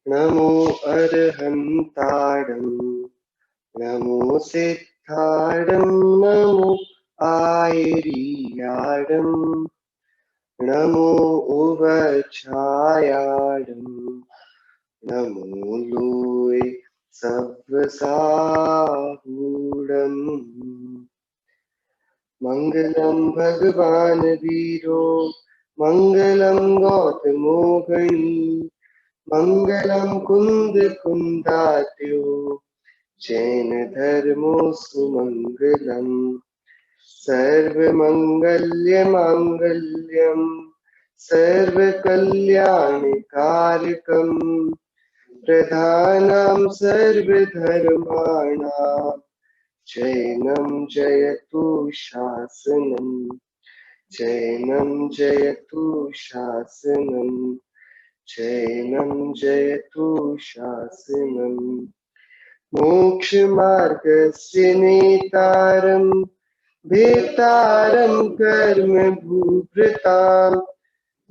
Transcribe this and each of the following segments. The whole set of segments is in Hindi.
नमो अर्हन्तारं नमो सिद्धारं नमो आयर्याडं नमो उवच्छायाडं नमो लोय सव्वसाहूडम् मंगलम भगवान वीरो मंगलम गौतमो गणी मंगलम कुंद कुंदात्यो जैन धर्मो सुमंगलम सर्वमंगल्य मांगल्यम सर्वकल्याणकारकम प्रधानं सर्वधर्माणां जैनं जयतु शासनम् जैनं जयतु शासनम् जैनं जयतु शासनम् मोक्षमार्गस्य नेतारं भेतारं कर्म भूभृतां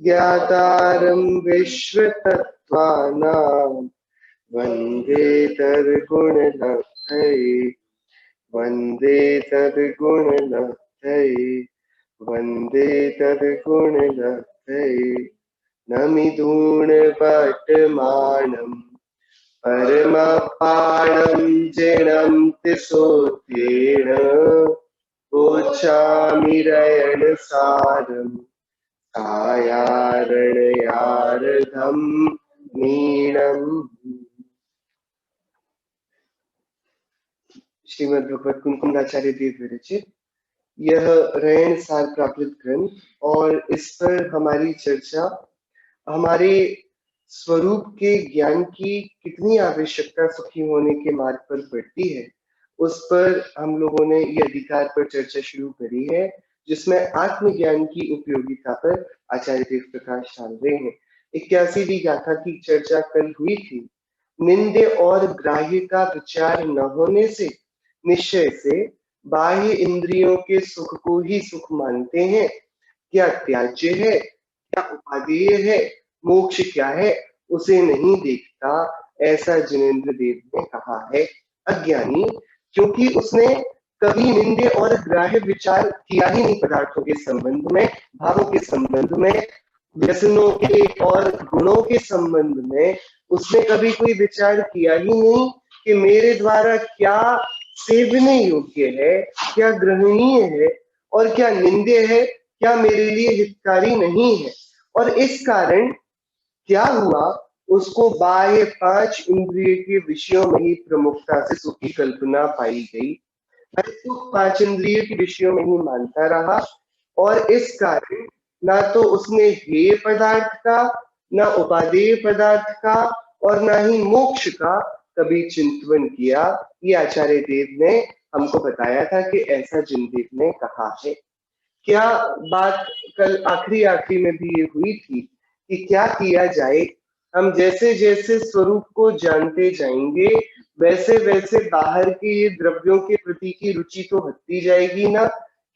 ज्ञातारं विश्वतत्त्वानां वन्दे तद्गुणलब्धये वन्दे तद्गुणलब्धये वन्दे तद्गुणलब्धये नमिदूर्णवटमानं परमपाणं जिणं तिसोत्येन गोच्छामिरयणसारम् कायारणयार्धं नीणम्। श्रीमद् भगवत कुमकुंदाचार्य देव विरचित यह रैन सार प्राकृत ग्रंथ और इस पर हमारी चर्चा हमारे स्वरूप के ज्ञान की कितनी आवश्यकता सुखी होने के मार्ग पर पड़ती है, उस पर हम लोगों ने ये अधिकार पर चर्चा शुरू करी है, जिसमें आत्मज्ञान की उपयोगिता पर आचार्य देव प्रकाश डाल रहे हैं। 81वीं गाथा की चर्चा कल हुई थी। निंदे और ग्राह्य का विचार न होने से निश्चय से बाह्य इंद्रियों के सुख को ही सुख मानते हैं। क्या त्याज्य है, क्या उपादेय है, मोक्ष क्या है, उसे नहीं देखता, ऐसा जिनेंद्र देव ने कहा है। अज्ञानी क्योंकि उसने कभी निंदे और ग्राह्य विचार किया ही नहीं, पदार्थों के संबंध में, भावों के संबंध में, व्यसनों के और गुणों के संबंध में उसने कभी कोई विचार किया ही नहीं कि मेरे द्वारा क्या सेवने योग्य है, क्या ग्रहणीय है और क्या निंद्य है, क्या मेरे लिए हितकारी नहीं है। और इस कारण क्या हुआ, उसको बाह्य 5 इंद्रिय के विषयों में ही प्रमुखता से सुख की कल्पना पाई गई। सुख 5 इंद्रिय के विषयों में ही मानता रहा और इस कारण ना तो उसने हेय पदार्थ का, ना उपादेय पदार्थ का और ना ही मोक्ष का कभी चिंतन किया। ये आचार्य देव ने हमको बताया था कि ऐसा जिनदेव ने कहा है। क्या बात कल आखिरी में भी ये हुई थी कि क्या किया जाए, हम जैसे जैसे स्वरूप को जानते जाएंगे वैसे वैसे बाहर के ये द्रव्यों के प्रति की रुचि तो हटती जाएगी ना,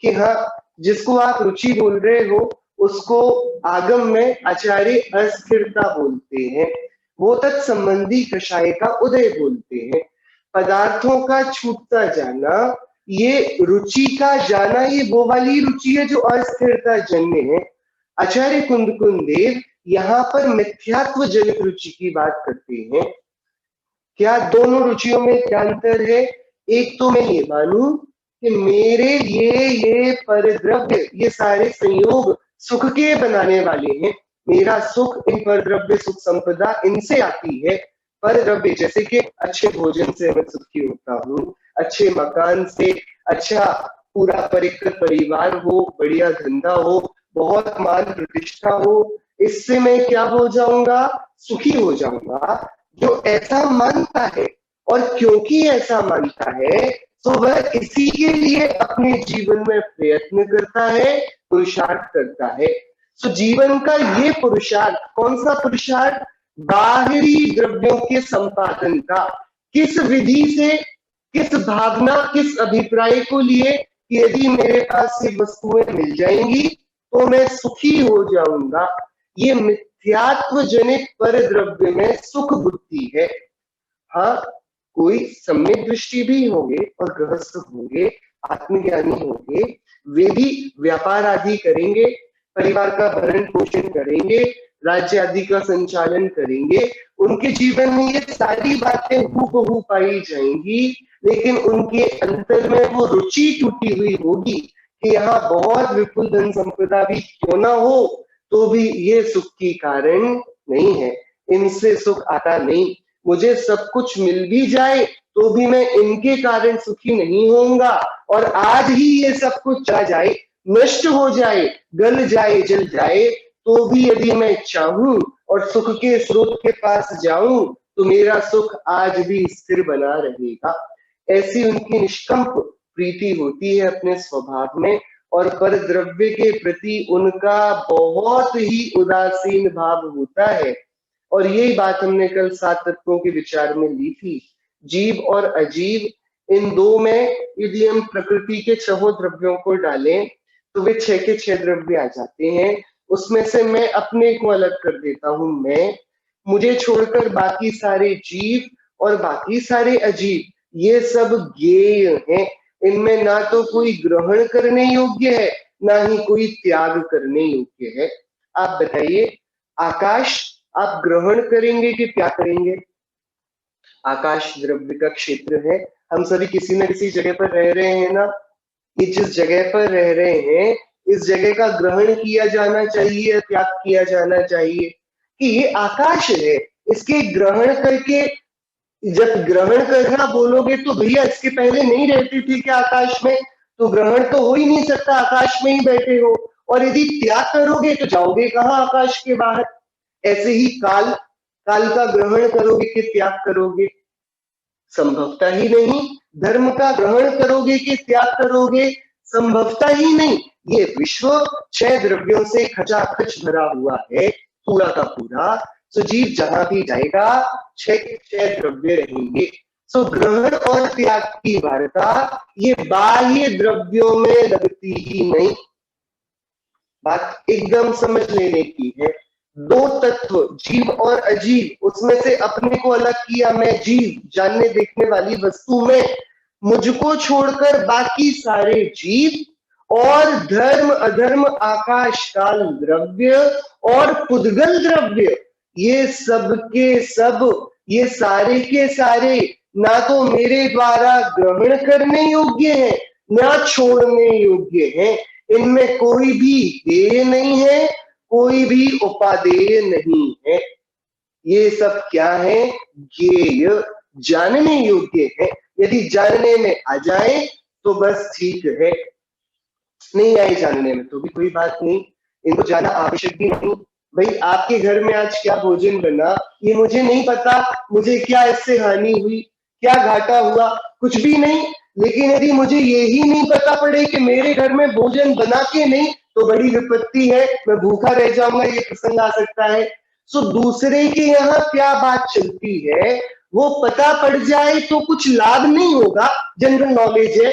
कि हाँ जिसको आप रुचि बोल रहे हो उसको आगम में आचार्य अस्थिरता बोलते हैं, वो तत्संबंधी कषाय का उदय बोलते हैं। पदार्थों का छूटता जाना, ये रुचि का जाना, ये वो वाली रुचि है जो अस्थिरता जन्य है। आचार्य कुंद देव यहाँ पर मिथ्यात्व जनित रुचि की बात करते हैं। क्या दोनों रुचियों में क्या अंतर है? एक तो मैं ये मानूं कि मेरे लिए ये परद्रव्य, ये सारे संयोग सुख के बनाने वाले हैं, मेरा सुख इन परद्रव्य सुख संपदा इनसे आती है। परद्रव्य जैसे कि अच्छे भोजन से मैं सुखी होता हूँ, अच्छे मकान से, अच्छा पूरा परिकर परिवार हो, बढ़िया धंधा हो, बहुत मान प्रतिष्ठा हो, इससे मैं क्या हो जाऊंगा? सुखी हो जाऊंगा। जो ऐसा मानता है और क्योंकि ऐसा मानता है तो वह इसी के लिए अपने जीवन में प्रयत्न करता है, पुरुषार्थ करता है। तो जीवन का ये पुरुषार्थ, कौन सा पुरुषार्थ? बाहरी द्रव्यों के संपादन का। किस विधि से, किस भावना, किस अभिप्राय को लिए? यदि मेरे पास ये वस्तुएं मिल जाएंगी तो मैं सुखी हो जाऊंगा। ये मिथ्यात्व जनित पर द्रव्य में सुख बुद्धि है। हाँ, कोई सम्यक दृष्टि भी होंगे और गृहस्थ होंगे, आत्मज्ञानी होंगे, वे भी व्यापार आदि करेंगे, परिवार का भरण पोषण करेंगे, राज्य आदि का संचालन करेंगे, उनके जीवन में ये सारी बातें हूबहू पाई जाएंगी, लेकिन उनके अंतर में वो रुचि टूटी हुई होगी कि यहाँ बहुत विपुल धन संपदा भी क्यों ना हो, तो भी ये सुख की कारण नहीं है, इनसे सुख आता नहीं। मुझे सब कुछ मिल भी जाए तो भी मैं इनके कारण सुखी नहीं होऊंगा, और आज ही ये सब कुछ चला जाए, नष्ट हो जाए, गल जाए, जल जाए, तो भी यदि मैं चाहूं और सुख के स्रोत के पास जाऊं तो मेरा सुख आज भी स्थिर बना रहेगा। ऐसी उनकी निष्कंप प्रीति होती है अपने स्वभाव में, और पर द्रव्य के प्रति उनका बहुत ही उदासीन भाव होता है। और यही बात हमने कल 7 तत्वों के विचार में ली थी। जीव और अजीव, इन दो में यदि हम प्रकृति के 6 द्रव्यों को डालें तो वे 6 के 6 द्रव्य आ जाते हैं। उसमें से मैं अपने को अलग कर देता हूं, मैं, मुझे छोड़कर बाकी सारे जीव और बाकी सारे अजीब, ये सब ज्ञेय हैं। इनमें ना तो कोई ग्रहण करने योग्य है, ना ही कोई त्याग करने योग्य है। आप बताइए, आकाश आप ग्रहण करेंगे कि त्याग करेंगे? आकाश द्रव्य का क्षेत्र है, हम सभी किसी न किसी जगह पर रह रहे हैं ना। ये जिस जगह पर रह रहे हैं, इस जगह का ग्रहण किया जाना चाहिए, त्याग किया जाना चाहिए? कि ये आकाश है, इसके ग्रहण करके, जब ग्रहण करना बोलोगे तो भैया इसके पहले नहीं रहते थे क्या आकाश में? तो ग्रहण तो हो ही नहीं सकता, आकाश में ही बैठे हो। और यदि त्याग करोगे तो जाओगे कहाँ आकाश के बाहर? ऐसे ही काल, काल का ग्रहण करोगे कि त्याग करोगे? संभवता ही नहीं। धर्म का ग्रहण करोगे कि त्याग करोगे? संभवता ही नहीं। ये विश्व 6 द्रव्यों से खचाखच भरा हुआ है, पूरा का पूरा। सो जीव जहां भी जाएगा 6 के 6 द्रव्य रहेंगे। सो ग्रहण और त्याग की वार्ता ये बाह्य द्रव्यों में लगती ही नहीं। बात एकदम समझ लेने की है। 2 तत्व जीव और अजीव, उसमें से अपने को अलग किया, मैं जीव, जानने देखने वाली वस्तु में, मुझको छोड़कर बाकी सारे जीव, और धर्म अधर्म आकाश काल द्रव्य और पुद्गल द्रव्य, ये सब के सब, ये सारे के सारे ना तो मेरे द्वारा ग्रहण करने योग्य है, ना छोड़ने योग्य है। इनमें कोई भी देय नहीं है, कोई भी उपादेय नहीं है। ये सब क्या है? ज्ञेय, जानने योग्य है। यदि जानने में आ जाए तो बस ठीक है, नहीं आए जानने में तो भी कोई बात नहीं, इनको जाना आवश्यक भी नहीं। भाई आपके घर में आज क्या भोजन बना ये मुझे नहीं पता, मुझे क्या इससे हानि हुई, क्या घाटा हुआ, कुछ भी नहीं। लेकिन यदि मुझे यही नहीं पता पड़े कि मेरे घर में भोजन बना के नहीं तो बड़ी विपत्ति है, मैं भूखा रह जाऊंगा, ये प्रसंग आ सकता है। सो दूसरे के यहाँ क्या बात चलती है वो पता पड़ जाए तो कुछ लाभ नहीं होगा। जनरल नॉलेज है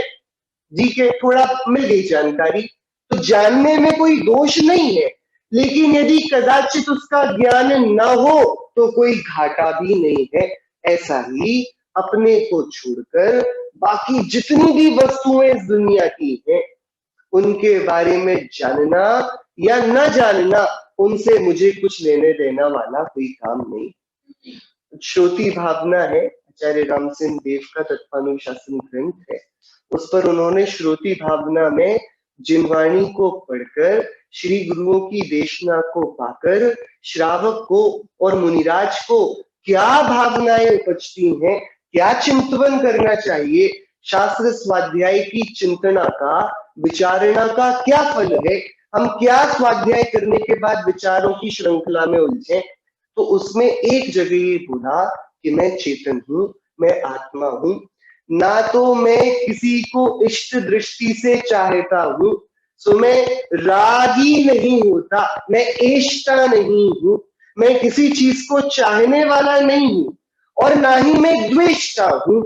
जी के, थोड़ा मिल गई जानकारी, तो जानने में कोई दोष नहीं है। लेकिन यदि कदाचित उसका ज्ञान न हो तो कोई घाटा भी नहीं है। ऐसा ही अपने को छोड़कर बाकी जितनी भी वस्तुएं इस दुनिया की हैं, उनके बारे में जानना या न जानना, उनसे मुझे कुछ लेने देना वाला कोई काम नहीं। श्रुति भावना है, आचार्य रामसिंह देव का तत्वानुशासन ग्रंथ है, उस पर उन्होंने श्रुति भावना में जिनवाणी को पढ़कर, श्री गुरुओं की देशना को पाकर श्रावक को और मुनिराज को क्या भावनाएं उपजती हैं, क्या चिंतन करना चाहिए, शास्त्र स्वाध्याय की चिंतना का, विचारणा का क्या फल है, हम क्या स्वाध्याय करने के बाद विचारों की श्रृंखला में उलझे। तो उसमें एक जगह ये बोला कि मैं चेतन हूं, मैं आत्मा हूं, ना तो मैं किसी को इष्ट दृष्टि से चाहता हूं, सो मैं रागी नहीं होता, मैं इष्टा नहीं हूं, मैं किसी चीज को चाहने वाला नहीं हूं, और ना ही मैं द्वेष्टा हूं,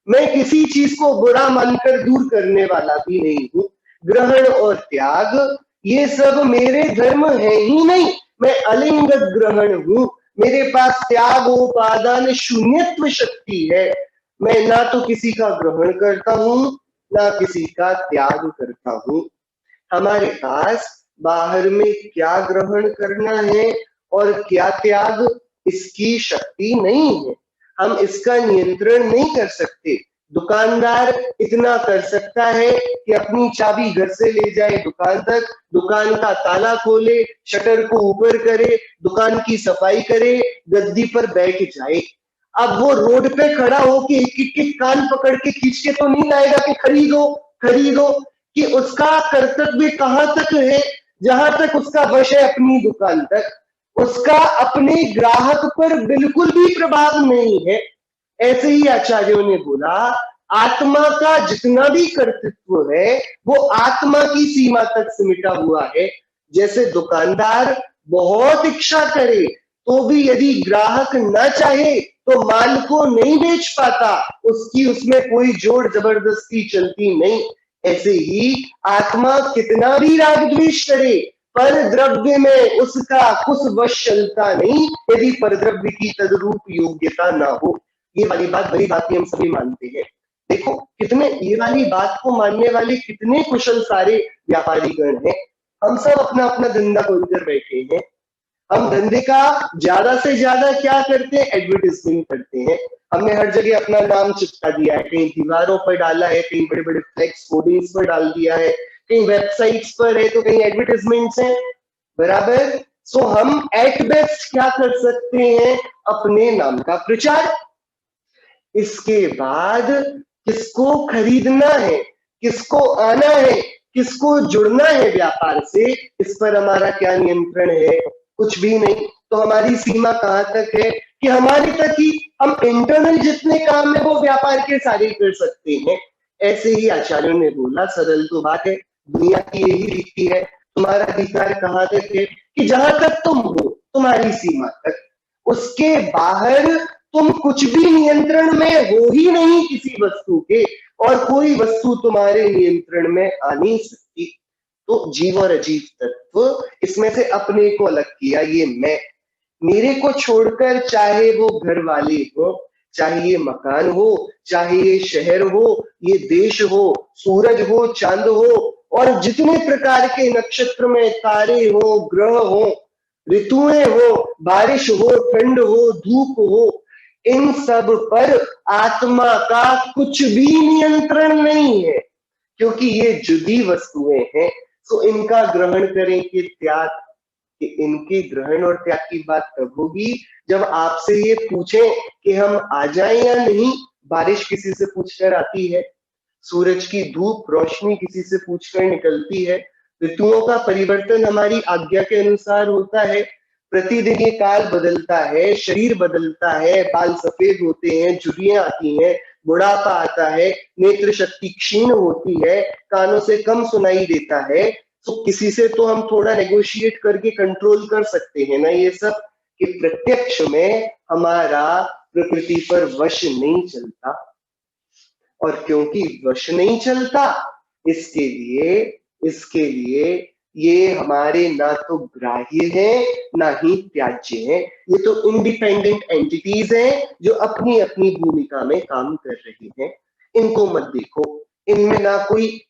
मैं किसी चीज को बुरा मानकर दूर करने वाला भी नहीं हूं। ग्रहण और त्याग ये सब मेरे धर्म है ही नहीं, मैं अलिंग ग्रहण हूं, मेरे पास त्यागोपादान शून्यत्व शक्ति है। मैं ना तो किसी का ग्रहण करता हूं, ना किसी का त्याग करता हूं। हमारे पास बाहर में क्या ग्रहण करना है और क्या त्याग, इसकी शक्ति नहीं है। हम इसका नियंत्रण नहीं कर सकते। दुकानदार इतना कर सकता है कि अपनी चाबी घर से ले जाए दुकान तक, दुकान का ताला खोले, शटर को ऊपर करे, दुकान की सफाई करे, गद्दी पर बैठ जाए। अब वो रोड पे खड़ा होके एक एक के कान पकड़ के खींच के तो नहीं लाएगा कि खरीदो खरीदो, कि उसका कर्तव्य कहां तक है, जहां तक उसका वश है अपनी दुकान तक, उसका अपने ग्राहक पर बिल्कुल भी प्रभाव नहीं है। ऐसे ही आचार्यों ने बोला, आत्मा का जितना भी कर्तृत्व है वो आत्मा की सीमा तक सिमटा हुआ है। जैसे दुकानदार बहुत इच्छा करे तो भी यदि ग्राहक न चाहे तो माल को नहीं बेच पाता, उसकी उसमें कोई जोर जबरदस्ती चलती नहीं। ऐसे ही आत्मा कितना भी राग द्वेष करे, पर द्रव्य में उसका कुछ वश चलता नहीं यदि परद्रव्य की तदरूप योग्यता ना हो। ये वाली बात बड़ी बात हम सभी मानते हैं। देखो कितने ये वाली बात को मानने वाले कितने कुशल सारे व्यापारी गण हैं। हम सब अपना अपना धंधा खोलकर बैठे हैं। हम धंधे का ज्यादा से ज्यादा क्या करते हैं, एडवर्टाइजमेंट करते हैं। हमने हर जगह अपना नाम चिपका दिया है, कहीं दीवारों पर डाला है, कहीं बड़े बड़े फ्लेक्स होर्डिंग्स पर डाल दिया है, कहीं वेबसाइट्स पर है, तो कहीं एडवर्टाइजमेंट्स हैं, बराबर। सो हम एट बेस्ट क्या कर सकते हैं, अपने नाम का प्रचार। इसके बाद किसको खरीदना है, किसको आना है, किसको जुड़ना है व्यापार से, इस पर हमारा क्या नियंत्रण है, कुछ भी नहीं। तो हमारी सीमा कहां तक है कि हमारे तक ही हम इंटरनल जितने काम है वो व्यापार के सारे कर सकते हैं। ऐसे ही आचार्यों ने बोला, सरल तो बात है, दुनिया की यही रीति है। तुम्हारा अधिकार कहां तक है कि जहां तक तुम हो तुम्हारी सीमा तक, उसके बाहर तुम कुछ भी नियंत्रण में हो ही नहीं किसी वस्तु के, और कोई वस्तु तुम्हारे नियंत्रण में आ नहीं सकती। तो जीव और अजीव तत्व, इसमें से अपने को अलग किया, ये मैं, मेरे को छोड़कर चाहे वो घर वाले हो, चाहे ये मकान हो, चाहे ये शहर हो, ये देश हो, सूरज हो, चांद हो, और जितने प्रकार के नक्षत्र में तारे हो, ग्रह हो, ऋतुएं हो, बारिश हो, ठंड हो, धूप हो, इन सब पर आत्मा का कुछ भी नियंत्रण नहीं है, क्योंकि ये जुदी वस्तुएं हैं। तो इनका ग्रहण करें कि त्याग, कि इनके ग्रहण और त्याग की बात तब होगी जब आपसे ये पूछें कि हम आ जाएं या नहीं। बारिश किसी से पूछकर आती है, सूरज की धूप रोशनी किसी से पूछकर निकलती है, ऋतुओं का परिवर्तन हमारी आज्ञा के अनुसार होता है। प्रतिदिन ये काल बदलता है, शरीर बदलता है, बाल सफेद होते हैं, झुर्रियां आती हैं, बुढ़ापा आता है, नेत्र शक्ति क्षीण होती है, कानों से कम सुनाई देता है। तो किसी से तो हम थोड़ा नेगोशिएट करके कंट्रोल कर सकते हैं ना ये सब, कि प्रत्यक्ष में हमारा प्रकृति पर वश नहीं चलता। और क्योंकि वश नहीं चलता, इसके लिए ये हमारे ना तो ग्राह्य है ना ही त्याज्य है। ये तो इंडिपेंडेंट एंटिटीज हैं जो अपनी अपनी भूमिका में काम कर रही हैं। इनको मत देखो, इनमें ना कोई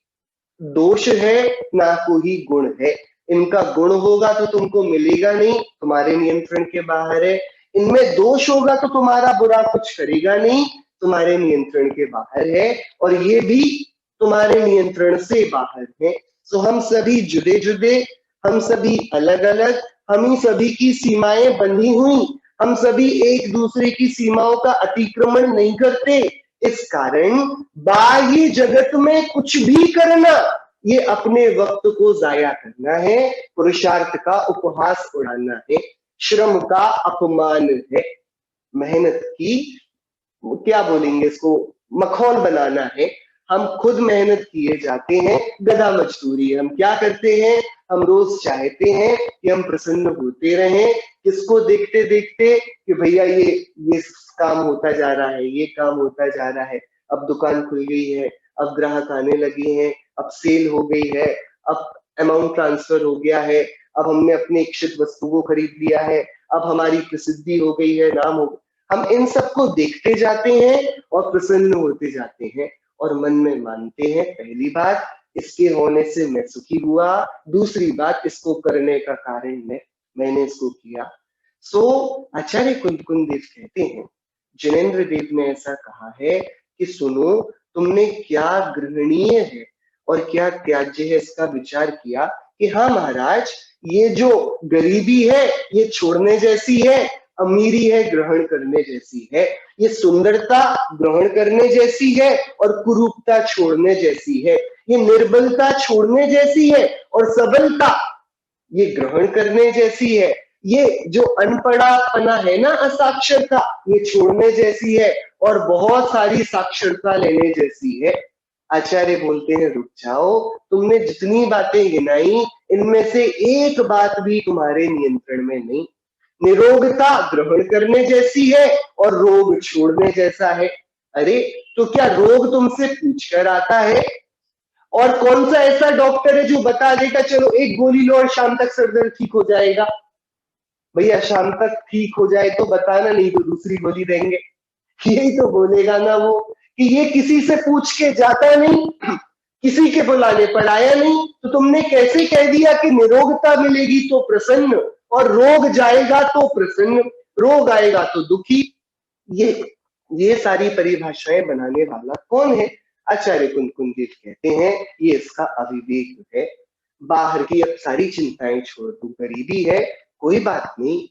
दोष है ना कोई गुण है। इनका गुण होगा तो तुमको मिलेगा नहीं, तुम्हारे नियंत्रण के बाहर है। इनमें दोष होगा तो तुम्हारा बुरा कुछ करेगा नहीं, तुम्हारे नियंत्रण के बाहर है, और ये भी तुम्हारे नियंत्रण से बाहर है। सो हम सभी जुदे जुदे, हम सभी अलग अलग, हम ही सभी की सीमाएं बंधी हुई, हम सभी एक दूसरे की सीमाओं का अतिक्रमण नहीं करते। इस कारण बाह्य जगत में कुछ भी करना ये अपने वक्त को जाया करना है, पुरुषार्थ का उपहास उड़ाना है, श्रम का अपमान है, मेहनत की क्या बोलेंगे इसको, मखौल बनाना है। हम खुद मेहनत किए जाते हैं, गधा मजदूरी हम क्या करते हैं, हम रोज चाहते हैं कि हम प्रसन्न होते रहें, किसको देखते देखते कि भैया ये काम होता जा रहा है, ये काम होता जा रहा है, अब दुकान खुल गई है, अब ग्राहक आने लगे हैं, अब सेल हो गई है, अब अमाउंट ट्रांसफर हो गया है, अब हमने अपने इच्छित वस्तु को खरीद लिया है, अब हमारी प्रसिद्धि हो गई है, नाम हो, हम इन सबको देखते जाते हैं और प्रसन्न होते जाते हैं और मन में मानते हैं, पहली बात इसके होने से मैं सुखी हुआ, दूसरी बात इसको करने का कारण मैंने इसको किया। सो आचार्य कुंद देव कहते हैं, जिनेन्द्र देव ने ऐसा कहा है कि सुनो, तुमने क्या ग्रहणीय है और क्या त्याज्य है इसका विचार किया कि हाँ महाराज, ये जो गरीबी है ये छोड़ने जैसी है, अमीरी है ग्रहण करने जैसी है, ये सुंदरता ग्रहण करने जैसी है और कुरूपता छोड़ने जैसी है, ये निर्बलता छोड़ने जैसी है और सबलता ये ग्रहण करने जैसी है, ये जो अनपढ़ापना है ना, असाक्षरता, ये छोड़ने जैसी है और बहुत सारी साक्षरता लेने जैसी है। आचार्य बोलते हैं, रुक जाओ, तुमने जितनी बातें गिनाई इनमें से एक बात भी तुम्हारे नियंत्रण में नहीं। निरोगता ग्रहण करने जैसी है और रोग छोड़ने जैसा है। अरे तो क्या रोग तुमसे पूछकर आता है? और कौन सा ऐसा डॉक्टर है जो बता देगा चलो एक गोली लो और शाम तक सर दर्द ठीक हो जाएगा? भैया शाम तक ठीक हो जाए तो बताना, नहीं तो दूसरी गोली देंगे। यही तो बोलेगा ना वो, कि ये किसी से पूछ के जाता नहीं, किसी के बुलाने पर आया नहीं, तो तुमने कैसे कह दिया कि निरोगता मिलेगी तो प्रसन्न और रोग जाएगा तो प्रसन्न, रोग आएगा तो दुखी? ये सारी परिभाषाएं बनाने वाला कौन है? आचार्य कुंद कहते हैं ये इसका अविवेक है। बाहर की अब सारी चिंताएं छोड़ दो, गरीबी है कोई बात नहीं,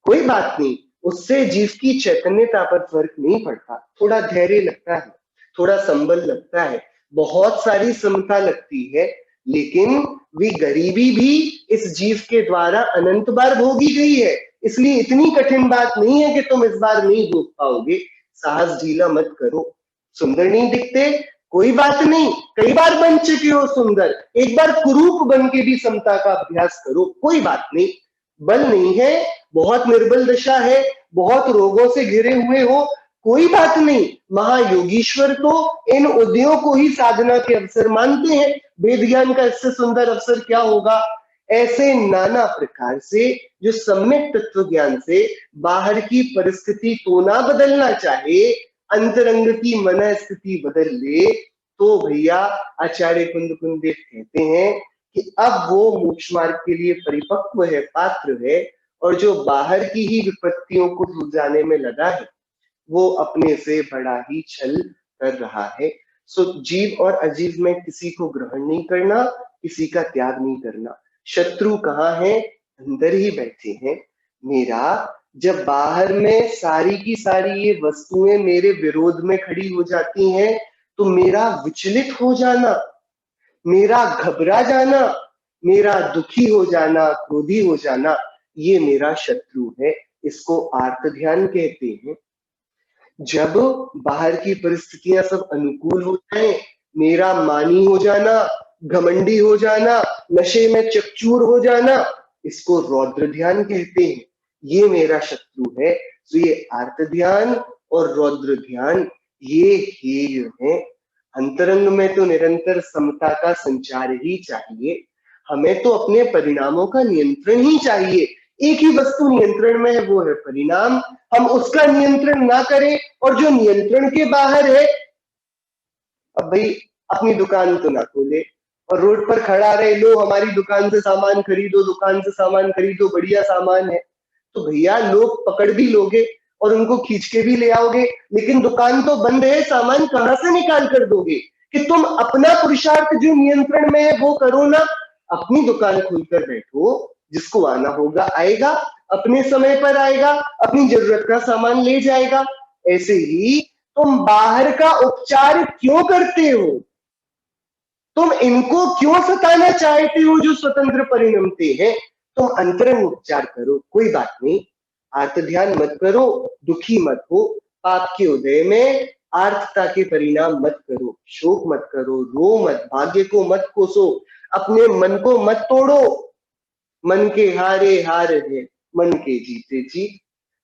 कोई बात नहीं, उससे जीव की चैतन्यता पर फर्क नहीं पड़ता। थोड़ा धैर्य लगता है, थोड़ा संबल लगता है, बहुत सारी समता लगती है, लेकिन वे गरीबी भी इस जीव के द्वारा अनंत बार भोगी गई है, इसलिए इतनी कठिन बात नहीं है कि तुम इस बार नहीं भोग पाओगे। साहस ढीला मत करो। सुंदर नहीं दिखते, कोई बात नहीं, कई बार बन चुके हो सुंदर, एक बार कुरूप बन के भी समता का अभ्यास करो, कोई बात नहीं। बल नहीं है, बहुत निर्बल दशा है, बहुत रोगों से घिरे हुए हो, कोई बात नहीं। महायोगीश्वर तो इन उदयों को ही साधना के अवसर मानते हैं, वेद ज्ञान का इससे सुंदर अवसर क्या होगा? ऐसे नाना प्रकार से जो सम्यक तत्व ज्ञान से बाहर की परिस्थिति तो ना बदलना चाहे, अंतरंग की मन स्थिति बदल ले, तो भैया आचार्य कुंद कहते हैं कि अब वो मोक्ष मार्ग के लिए परिपक्व है, पात्र है, और जो बाहर की ही विपत्तियों को सुलझाने में लगा है वो अपने से बड़ा ही छल कर रहा है। सो जीव और अजीव में किसी को ग्रहण नहीं करना, किसी का त्याग नहीं करना। शत्रु कहाँ है? अंदर ही बैठे हैं। मेरा जब बाहर में सारी की सारी ये वस्तुएं मेरे विरोध में खड़ी हो जाती हैं, तो मेरा विचलित हो जाना, मेरा घबरा जाना, मेरा दुखी हो जाना, क्रोधी हो जाना, ये मेरा शत्रु है। इसको आर्त ध्यान कहते हैं। जब बाहर की परिस्थितियां सब अनुकूल हो जाए, मेरा मानी हो जाना, घमंडी हो जाना, नशे में चकचूर हो जाना, इसको रौद्र ध्यान कहते हैं। ये मेरा शत्रु है। तो ये आर्त ध्यान और रौद्र ध्यान ये हेय है। अंतरंग में तो निरंतर समता का संचार ही चाहिए, हमें तो अपने परिणामों का नियंत्रण ही चाहिए। एक ही वस्तु नियंत्रण में है, वो है परिणाम। हम उसका नियंत्रण ना करें और जो नियंत्रण के बाहर है, अब भाई अपनी दुकान तो ना खोले और रोड पर खड़ा रहे, लो हमारी दुकान से सामान खरीदो, दुकान से सामान खरीदो, बढ़िया सामान है, तो भैया लोग पकड़ भी लोगे और उनको खींच के भी ले आओगे, लेकिन दुकान तो बंद है, सामान कहां से निकाल कर दोगे? कि तुम अपना पुरुषार्थ जो नियंत्रण में है वो करो ना। अपनी दुकान खोलकर बैठो, जिसको आना होगा आएगा, अपने समय पर आएगा, अपनी जरूरत का सामान ले जाएगा। ऐसे ही तुम बाहर का उपचार क्यों करते हो? तुम इनको क्यों सताना चाहते हो जो स्वतंत्र परिणमते हैं? तुम अंतरंग उपचार करो, कोई बात नहीं। आर्त ध्यान मत करो, दुखी मत हो, पाप के उदय में आर्तता के परिणाम मत करो, शोक मत करो, रो मत, भाग्य को मत कोसो, अपने मन को मत तोड़ो। मन के हारे हार है, मन के जीते जीत।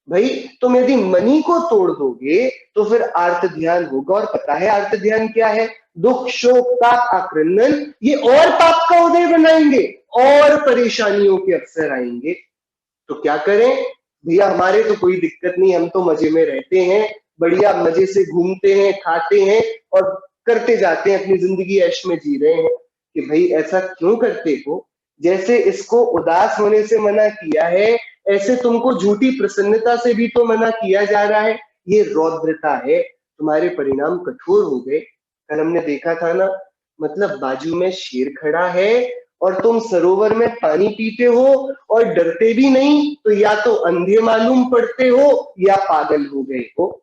भाई तुम यदि मनी को तोड़ दोगे तो फिर आर्त ध्यान होगा, और पता है आर्त ध्यान क्या है? दुख शोक पाप आक्रंदन, ये और पाप का उदय बनाएंगे, और परेशानियों के अवसर आएंगे। तो क्या करें भैया, हमारे तो कोई दिक्कत नहीं, हम तो मजे में रहते हैं, बढ़िया मजे से घूमते हैं, खाते हैं और करते जाते हैं, अपनी जिंदगी ऐश में जी रहे हैं। कि भाई ऐसा क्यों करते हो? जैसे इसको उदास होने से मना किया है, ऐसे तुमको झूठी प्रसन्नता से भी तो मना किया जा रहा है। ये रौद्रता है, तुम्हारे परिणाम कठोर हो गए। कल हमने देखा था ना, मतलब बाजू में शेर खड़ा है और तुम सरोवर में पानी पीते हो और डरते भी नहीं, तो या तो अंधे मालूम पड़ते हो या पागल हो गए हो।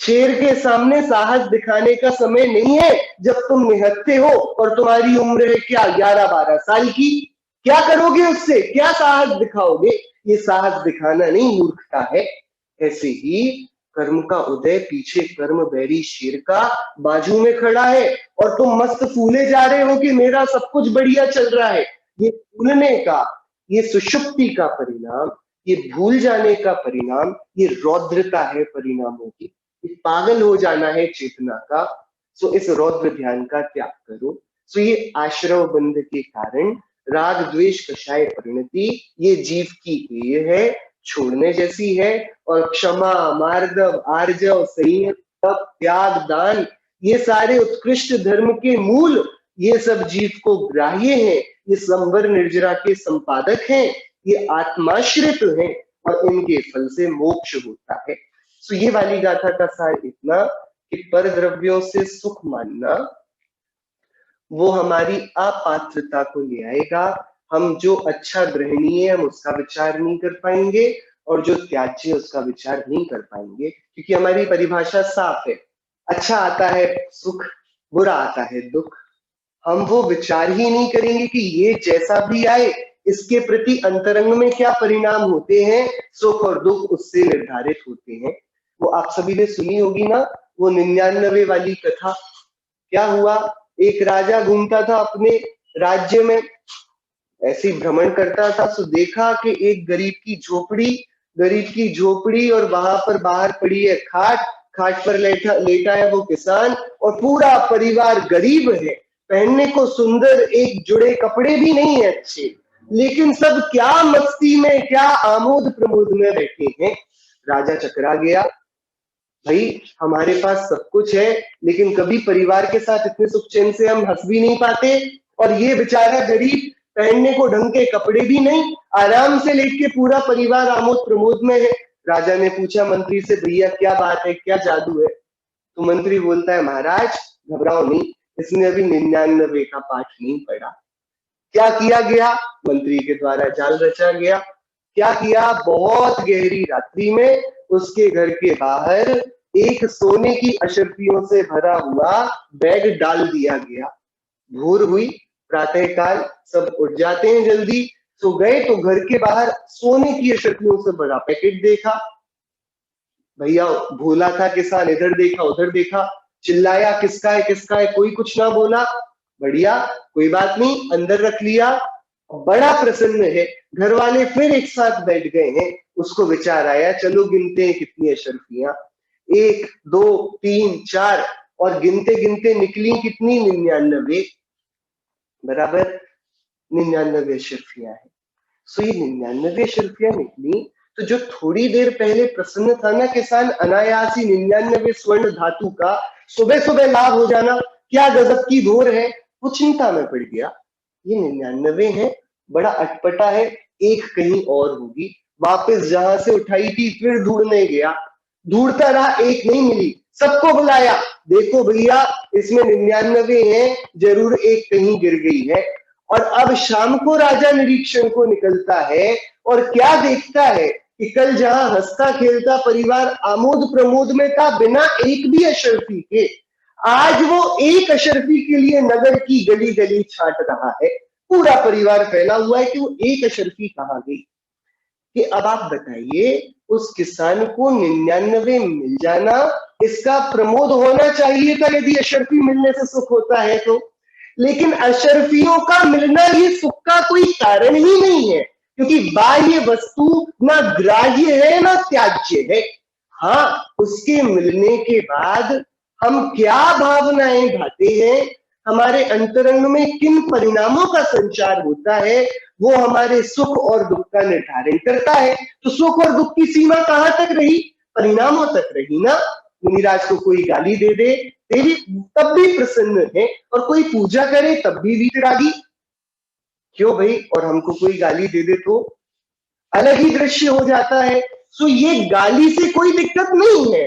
शेर के सामने साहस दिखाने का समय नहीं है जब तुम निहत्थे हो और तुम्हारी उम्र है क्या 11-12 साल की। क्या करोगे उससे, क्या साहस दिखाओगे? ये साहस दिखाना नहीं, मूर्खता है। ऐसे ही कर्म का उदय पीछे कर्म बैरी शेर का बाजू में खड़ा है और तुम मस्त फूले जा रहे हो कि मेरा सब कुछ बढ़िया चल रहा है। ये फूलने का, ये सुषुप्ति का परिणाम, ये भूल जाने का परिणाम, ये रौद्रता है परिणामों की। पागल हो जाना है चेतना का। सो इस रौद्र ध्यान का त्याग करो। सो ये आश्रव बंध के कारण राग द्वेष कषाय परिणति, ये जीव की हेय है, छोड़ने जैसी है। और क्षमा, मार्दव, आर्जव, संयम, तप, त्याग, दान, ये सारे उत्कृष्ट धर्म के मूल, ये सब जीव को ग्राह्य है। ये संवर निर्जरा के संपादक हैं, ये आत्माश्रित हैं और इनके फल से मोक्ष होता है। तो ये वाली गाथा का सार इतना कि पर द्रव्यों से सुख मानना वो हमारी अपात्रता को ले आएगा। हम जो अच्छा ग्रहणीय हम उसका विचार नहीं कर पाएंगे और जो त्याज्य उसका विचार नहीं कर पाएंगे, क्योंकि हमारी परिभाषा साफ है। अच्छा आता है सुख, बुरा आता है दुख। हम वो विचार ही नहीं करेंगे कि ये जैसा भी आए इसके प्रति अंतरंग में क्या परिणाम होते हैं। सुख और दुख उससे निर्धारित होते हैं। वो आप सभी ने सुनी होगी ना, वो 99 वाली कथा। क्या हुआ, एक राजा घूमता था अपने राज्य में, ऐसे ही भ्रमण करता था, तो देखा कि एक गरीब की झोपड़ी और वहां पर बाहर पड़ी है खाट, खाट पर लेटा है वो किसान और पूरा परिवार गरीब है। पहनने को सुंदर एक जुड़े कपड़े भी नहीं है अच्छे, लेकिन सब क्या मस्ती में, क्या आमोद प्रमोद में बैठे हैं। राजा चकरा गया, भाई हमारे पास सब कुछ है लेकिन कभी परिवार के साथ इतने सुख चैन से हम हंस भी नहीं पाते, और ये बेचारा गरीब पहनने को ढंग के कपड़े भी नहीं, आराम से लेट के पूरा परिवार आमोद प्रमोद में है। राजा ने पूछा मंत्री से, भैया क्या बात है, क्या जादू है? तो मंत्री बोलता है, महाराज घबराओ नहीं, इसने अभी 99 का पाठ नहीं पढ़ा। क्या किया गया? मंत्री के द्वारा जाल रचा गया। क्या किया? बहुत गहरी रात्रि में उसके घर के बाहर एक सोने की अशर्फियों से भरा हुआ बैग डाल दिया गया। भोर हुई, प्रातःकाल, सब उठ जाते हैं जल्दी, तो गए तो घर के बाहर सोने की अशर्फियों से भरा पैकेट देखा। भैया भोला था किसान, इधर देखा उधर देखा, चिल्लाया किसका है किसका है, कोई कुछ ना बोला। बढ़िया, कोई बात नहीं, अंदर रख लिया। बड़ा प्रसन्न है, घर वाले फिर एक साथ बैठ गए हैं। उसको विचार आया, चलो गिनते हैं कितनी अशर्फियां, 1 2 3 4, और गिनते गिनते निकली कितनी, 99, बराबर 99 अशर्फियां है। सो ये 99 अशर्फियां निकली, तो जो थोड़ी देर पहले प्रसन्न था ना किसान, अनायास ही 99 स्वर्ण धातु का सुबह सुबह लाभ हो जाना, क्या गजब की भोर है, वो चिंता में पड़ गया। ये 99 है, बड़ा अटपटा है, एक कहीं और होगी। वापस जहां से उठाई थी फिर ढूंढने गया, ढूंढता रहा, एक नहीं मिली। सबको बुलाया, देखो भैया इसमें 99 है, जरूर एक कहीं गिर गई है। और अब शाम को राजा निरीक्षण को निकलता है और क्या देखता है कि कल जहां हंसता खेलता परिवार आमोद प्रमोद में था बिना एक भी अशर्फी के, आज वो एक अशर्फी के लिए नगर की गली गली छाट रहा है। पूरा परिवार फैला हुआ है कि वो एक अशर्फी कहाँ गई। कि अब आप बताइए, उस किसान को 99 मिल जाना, इसका प्रमोद होना चाहिए था यदि अशर्फी मिलने से सुख होता है तो। लेकिन अशर्फियों का मिलना ये सुख का कोई कारण ही नहीं है, क्योंकि बाह्य वस्तु ना ग्राह्य है ना त्याज्य है। हाँ, उसके मिलने के बाद हम क्या भावनाएं भाते हैं, हमारे अंतरंग में किन परिणामों का संचार होता है वो हमारे सुख और दुख का निर्धारण करता है। तो सुख और दुख की सीमा कहां तक रही? परिणामों तक रही ना। मुनिराज को कोई गाली दे दे तेरी तब भी प्रसन्न है, और कोई पूजा करे तब भी वीतरागी। क्यों भाई? और हमको कोई गाली दे दे तो अलग ही दृश्य हो जाता है। सो ये गाली से कोई दिक्कत नहीं है,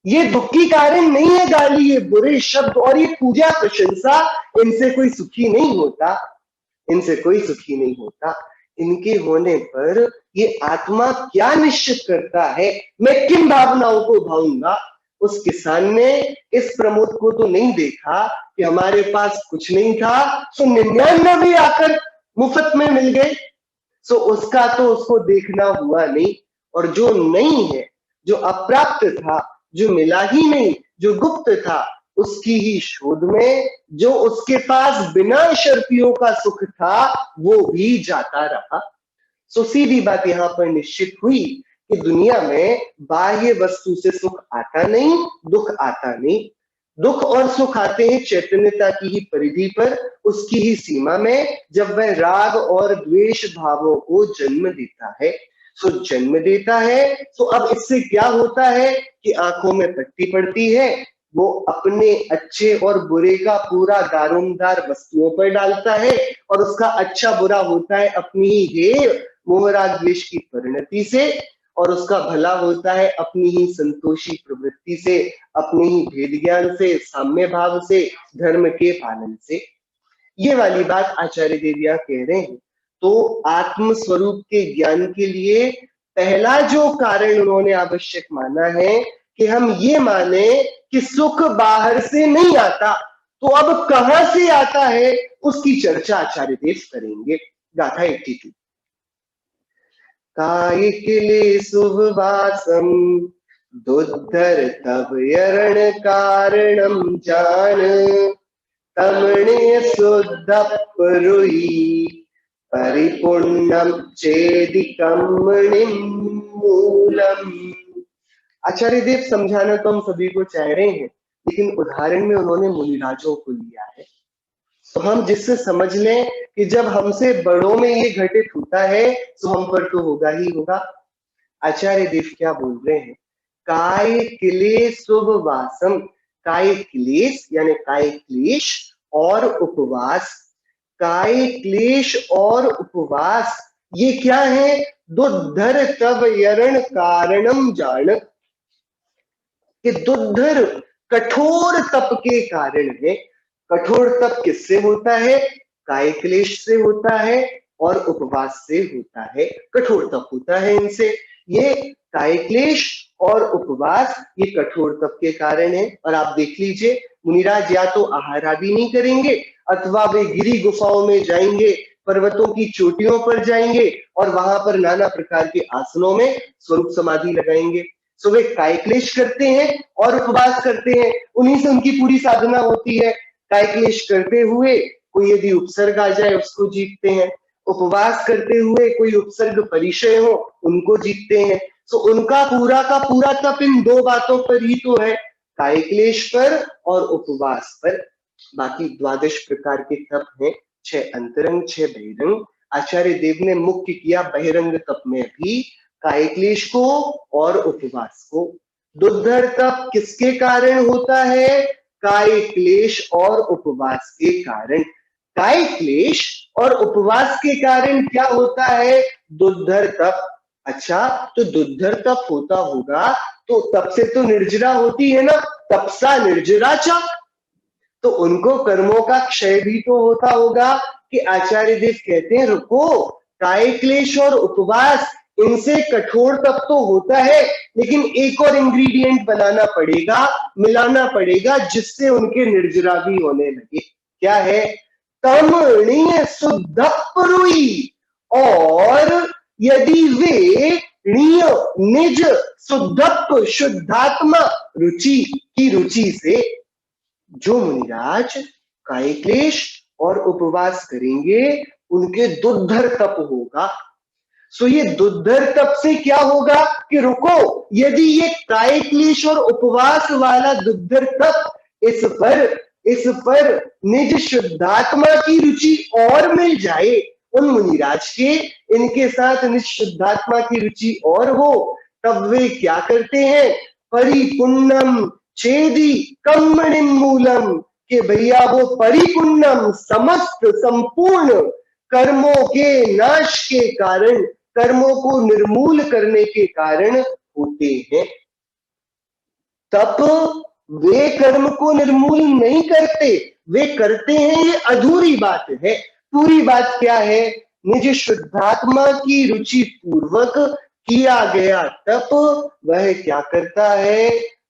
ये दुख की कारण नहीं है गाली, ये बुरे शब्द और ये पूजा प्रशंसा, इनसे कोई सुखी नहीं होता, इनसे कोई सुखी नहीं होता। इनके होने पर ये आत्मा क्या निश्चित करता है, मैं किन भावनाओं को भाऊंगा। उस किसान ने इस प्रमोद को तो नहीं देखा कि हमारे पास कुछ नहीं था, सो 99 आकर मुफ्त में मिल गए। सो उसका तो उसको देखना हुआ नहीं। और जो नहीं है, जो अप्राप्त था, जो मिला ही नहीं, जो गुप्त था, उसकी ही शोध में जो उसके पास बिना शर्तियों का सुख था वो भी जाता रहा। सो सीधी बात यहां पर निश्चित हुई कि दुनिया में बाह्य वस्तु से सुख आता नहीं, दुख आता नहीं। दुख और सुख आते हैं चैतन्यता की ही परिधि पर, उसकी ही सीमा में, जब वह राग और द्वेष भावों को जन्म देता है। सो जन्म देता है तो अब इससे क्या होता है कि आंखों में पट्टी पड़ती है, वो अपने अच्छे और बुरे का पूरा दारोमदार वस्तुओं पर डालता है, और उसका अच्छा बुरा होता है अपनी ही हे मोहराग द्वेष की परिणति से, और उसका भला होता है अपनी ही संतोषी प्रवृत्ति से, अपने ही भेद ज्ञान से, साम्य भाव से, धर्म के पालन से। ये वाली बात आचार्य देविया कह रहे हैं। तो आत्म स्वरूप के ज्ञान के लिए पहला जो कारण उन्होंने आवश्यक माना है कि हम ये माने कि सुख बाहर से नहीं आता, तो अब कहां से आता है उसकी चर्चा आचार्य देव करेंगे। गाथा 82। कायिकिले शुभवासम दुद्धर तब यरण कारणम जान, तमणे शुद्धपरुई परिपूर्णम चेदिकम मूलम। आचार्य देव समझाना तो हम सभी को चाह रहे हैं, लेकिन उदाहरण में उन्होंने मुनिराजों को लिया है। तो हम जिससे समझ लें कि जब हमसे बड़ों में ये घटित होता है तो हम पर तो होगा ही होगा। आचार्य देव क्या बोल रहे हैं? काय क्लेश शुभवासम। काय क्लेश यानी काय क्लेश और उपवास। काय क्लेश और उपवास ये क्या है? दुद्धर तब यरण कारणम जान। कि दुद्धर कठोर तप के कारण है। कठोर तप किससे होता है? काय क्लेश से होता है और उपवास से होता है। कठोर तप होता है इनसे। ये काय क्लेश और उपवास ये कठोर तप के कारण है। और आप देख लीजिए, मुनिराज या तो आहार आदि नहीं करेंगे, अथवा वे गिरी गुफाओं में जाएंगे, पर्वतों की चोटियों पर जाएंगे और वहां पर नाना प्रकार के आसनों में स्वरूप समाधि लगाएंगे। सो वे काय क्लेश करते हैं और उपवास करते हैं, उन्हीं से उनकी पूरी साधना होती है। काय क्लेश करते हुए कोई यदि उपसर्ग आ जाए उसको जीतते हैं, उपवास करते हुए कोई उपसर्ग परिचय हो उनको जीतते हैं। सो उनका का पूरा तप इन दो बातों पर ही तो है, काय क्लेश पर और उपवास पर। बाकी 12 प्रकार के तप हैं, 6 अंतरंग 6 बहिरंग। आचार्य देव ने मुख्य किया बहिरंग तप में भी काय क्लेश को और उपवास को। दुर्धर तप किसके कारण होता है? काय क्लेश और उपवास के कारण। काय क्लेश और उपवास के कारण क्या होता है? दुर्धर तप। अच्छा, तो दुर्धर तप होता होगा तो तप से तो निर्जरा होती है ना, तपसा निर्जराचा। तो उनको कर्मों का क्षय भी तो होता होगा कि आचार्य देव कहते हैं रुको, काय क्लेश और उपवास इनसे कठोर तप तो होता है, लेकिन एक और इंग्रेडिएंट बनाना पड़ेगा, मिलाना पड़ेगा, जिससे उनके निर्जरा भी होने लगे। क्या है? तमणीय शुद्धपुरुई। और यदि वे निज शुद्धत्व शुद्धात्मा रुचि की रुचि से जो मुनिराज काय क्लेश और उपवास करेंगे उनके दुर्धर तप होगा। सो ये दुर्धर तप से क्या होगा कि रुको, यदि ये काय क्लेश और उपवास वाला दुर्धर तप इस पर इस पर निज शुद्धात्मा की रुचि और मिल जाए, उन मुनिराज के इनके साथ निज शुद्धात्मा की रुचि और हो, तब वे क्या करते हैं, परिपुण्यम छेदी कम्मणिम मूलम, कि भैया वो परिपुण्यम समस्त संपूर्ण कर्मों के नाश के कारण, कर्मों को निर्मूल करने के कारण होते हैं। तप वे कर्म को निर्मूल नहीं करते, वे करते हैं, ये अधूरी बात है। पूरी बात क्या है, निज शुद्धात्मा की रुचि पूर्वक किया गया तप वह क्या करता है,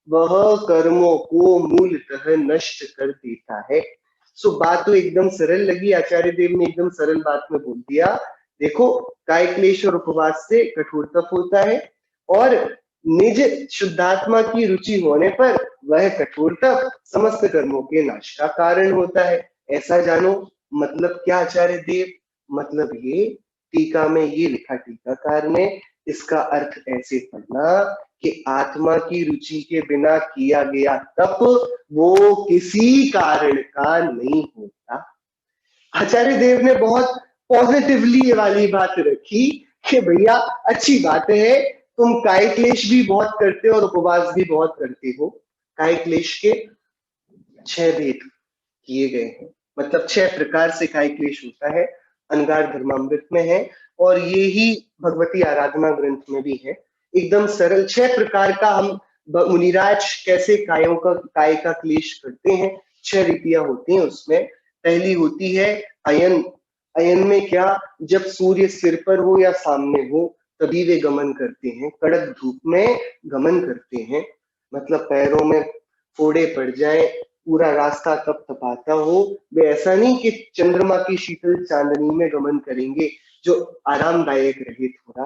वह कर्मों को मूलतः नष्ट कर देता है। सो बात तो एकदम सरल लगी, आचार्य देव ने एकदम सरल बात में बोल दिया। देखो, काय क्लेश और उपवास से कठोर तप होता है, और निज शुद्धात्मा की रुचि होने पर वह कठोर तप समस्त कर्मों के नाश का कारण होता है। ऐसा जानो। मतलब क्या आचार्य देव, मतलब ये टीका में ये लिखा टीकाकार ने, इसका अर्थ ऐसे पढ़ना कि आत्मा की रुचि के बिना किया गया तप वो किसी कारण का नहीं होता। आचार्य देव ने बहुत पॉजिटिवली ये वाली बात रखी कि भैया अच्छी बात है, तुम काय क्लेश भी बहुत करते हो और उपवास भी बहुत करते हो। काय क्लेश के 6 भेद किए गए हैं, मतलब 6 प्रकार से काय क्लेश होता है, अनगार धर्मामृत में है, और ये ही भगवती आराधना ग्रंथ में भी है। एकदम सरल 6 प्रकार का हम मुनिराज कैसे काय का क्लेश करते हैं, 6 रीतियां होती हैं उसमें। पहली होती है अयन। अयन में क्या, जब सूर्य सिर पर हो या सामने हो तभी वे गमन करते हैं, कड़क धूप में गमन करते हैं, मतलब पैरों में फोड़े पड़ जाए, पूरा रास्ता तपतपाता हो, वे ऐसा नहीं कि चंद्रमा की शीतल चांदनी में गमन करेंगे जो आरामदायक रहे थोड़ा।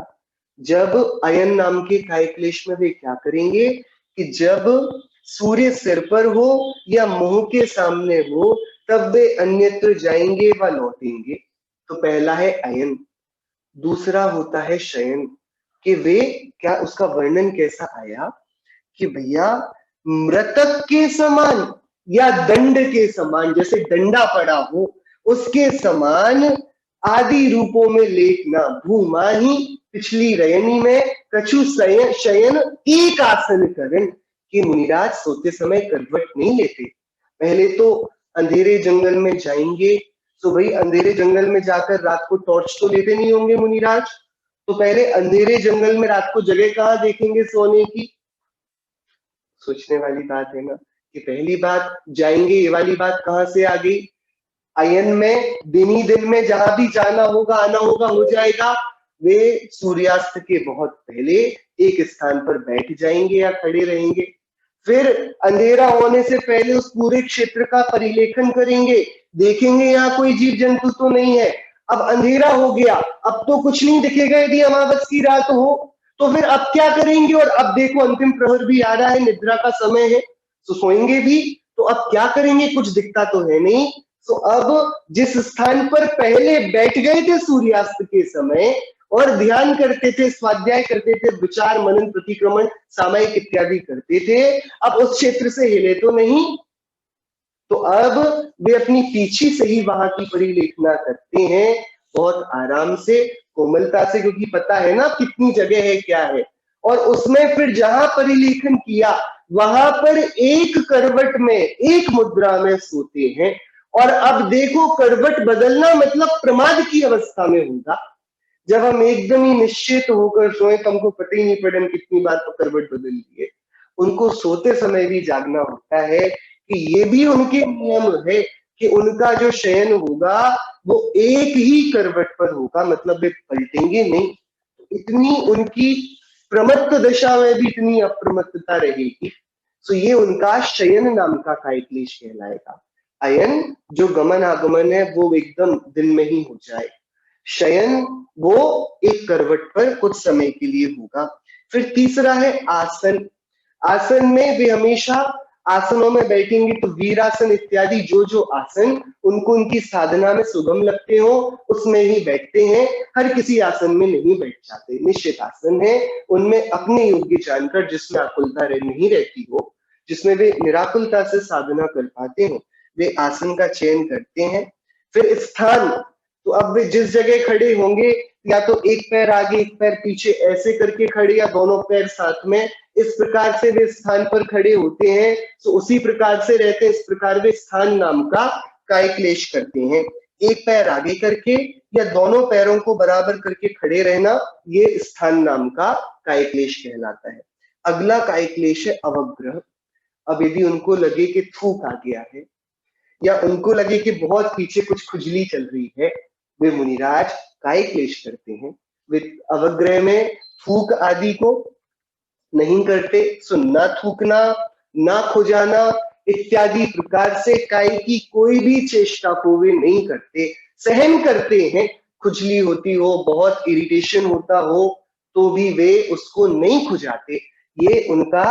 जब अयन नाम के काय क्लेश में वे क्या करेंगे कि जब सूर्य सिर पर हो या मुंह के सामने हो तब वे अन्यत्र जाएंगे व लौटेंगे। तो पहला है अयन। दूसरा होता है शयन, कि वे क्या, उसका वर्णन कैसा आया कि भैया मृतक के समान या दंड के समान, जैसे डंडा पड़ा हो उसके समान आदि रूपों में लेटना, भूमाही पिछली रयनी में कछु शयन एक आसन करन, कि मुनिराज सोते समय करवट नहीं लेते। पहले तो अंधेरे जंगल में जाएंगे, तो भाई अंधेरे जंगल में जाकर रात को टॉर्च तो लेते नहीं होंगे मुनिराज, तो पहले अंधेरे जंगल में रात को जगह कहाँ देखेंगे सोने की। सोचने वाली बात है ना, कि पहली बात जाएंगे, ये वाली बात कहां से आ गई। अयन में दिन ही दिन में जहां भी जाना होगा आना होगा हो जाएगा। वे सूर्यास्त के बहुत पहले एक स्थान पर बैठ जाएंगे या खड़े रहेंगे, फिर अंधेरा होने से पहले उस पूरे क्षेत्र का परिलेखन करेंगे, देखेंगे यहाँ कोई जीव जंतु तो नहीं है। अब अंधेरा हो गया, अब तो कुछ नहीं दिखेगा यदि अमावस की रात हो, तो फिर अब क्या करेंगे, और अब देखो अंतिम प्रहर भी आ रहा है, निद्रा का समय है, तो सोएंगे भी, तो अब क्या करेंगे, कुछ दिखता तो है नहीं। तो अब जिस स्थान पर पहले बैठ गए थे सूर्यास्त के समय और ध्यान करते थे, स्वाध्याय करते थे, विचार मनन प्रतिक्रमण सामायिक इत्यादि करते थे, अब उस क्षेत्र से हिले तो नहीं, तो अब वे अपनी पीछे से ही वहां की परिलेखना करते हैं, बहुत आराम से, कोमलता से, क्योंकि पता है ना कितनी जगह है क्या है। और उसमें फिर जहां परिलेखन किया वहां पर एक करवट में एक मुद्रा में सोते हैं। और अब देखो, करवट बदलना मतलब प्रमाद की अवस्था में होगा, जब हम एकदम ही निश्चित होकर सोए तो हमको पता ही नहीं पड़े हम कितनी बार तो करवट बदल लिए। उनको सोते समय भी जागना होता है, कि ये भी उनके नियम है कि उनका जो शयन होगा वो एक ही करवट पर होगा, मतलब वे पलटेंगे नहीं। इतनी उनकी प्रमत्त दशा में भी इतनी अप्रमत्तता रहेगी। तो ये उनका शयन नाम का काय क्लेश कहलाएगा। अयन जो गमन आगमन है वो एकदम दिन में ही हो जाए, शयन वो एक करवट पर कुछ समय के लिए होगा। फिर तीसरा है आसन। आसन में वे हमेशा आसनों में बैठेंगे, तो वीरासन इत्यादि जो जो आसन उनको उनकी साधना में सुगम लगते हो उसमें ही बैठते हैं, हर किसी आसन में नहीं बैठ जाते। निश्चित आसन है उनमें अपने योग्य जानकर, जिसमें आकुलता नहीं रहती हो, जिसमें वे निराकुलता से साधना कर पाते हो, वे आसन का चयन करते हैं। फिर स्थान, तो अब वे जिस जगह खड़े होंगे, या तो एक पैर आगे एक पैर पीछे ऐसे करके खड़े, या दोनों पैर साथ में, इस प्रकार से वे स्थान पर खड़े होते हैं। तो उसी प्रकार से रहते हैं, इस प्रकार वे स्थान नाम का कायक्लेश करते हैं। एक पैर आगे करके या दोनों पैरों को बराबर करके खड़े रहना, ये स्थान नाम का कायक्लेश कहलाता है। अगला कायक्लेश है अवग्रह। अब यदि उनको लगे कि थूक आ गया है, या उनको लगे कि बहुत पीछे कुछ खुजली चल रही है, वे मुनिराज कायक्लेश करते हैं। वे अवग्रह में थूक आदि को नहीं करते। सो न थूकना, न खुजाना इत्यादि प्रकार से काय की कोई भी चेष्टा को वे नहीं करते। सहन करते हैं, खुजली होती हो, बहुत इरिटेशन होता हो, तो भी वे उसको नहीं खुजाते। ये उनका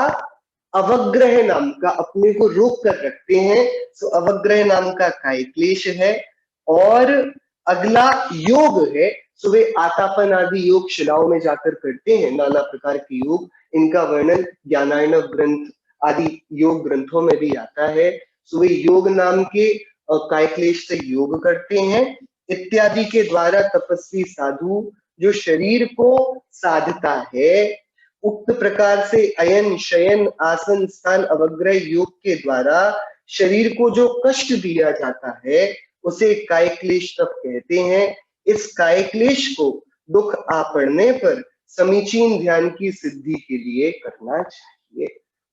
अवग्रह नाम का, अपने को रोक कर रखते हैं। सो अवग्रह नाम का कायक्लेश है। और अगला योग है। सो वे आतापन आदि योग शिलाओं में जाकर करते हैं, नाना प्रकार के योग। इनका वर्णन ज्ञानायन ग्रंथ आदि योग ग्रंथों में भी आता है। सो वे योग नाम के कायक्लेश से योग करते हैं। इत्यादि के द्वारा तपस्वी साधु जो शरीर को साधता है, उक्त प्रकार से अयन शयन आसन स्थान अवग्रह योग के द्वारा शरीर को जो कष्ट दिया जाता है, उसे कायक्लेश तप कहते हैं। इस कायक्लेश को दुख आ पड़ने पर समीचीन ध्यान की सिद्धि के लिए करना चाहिए।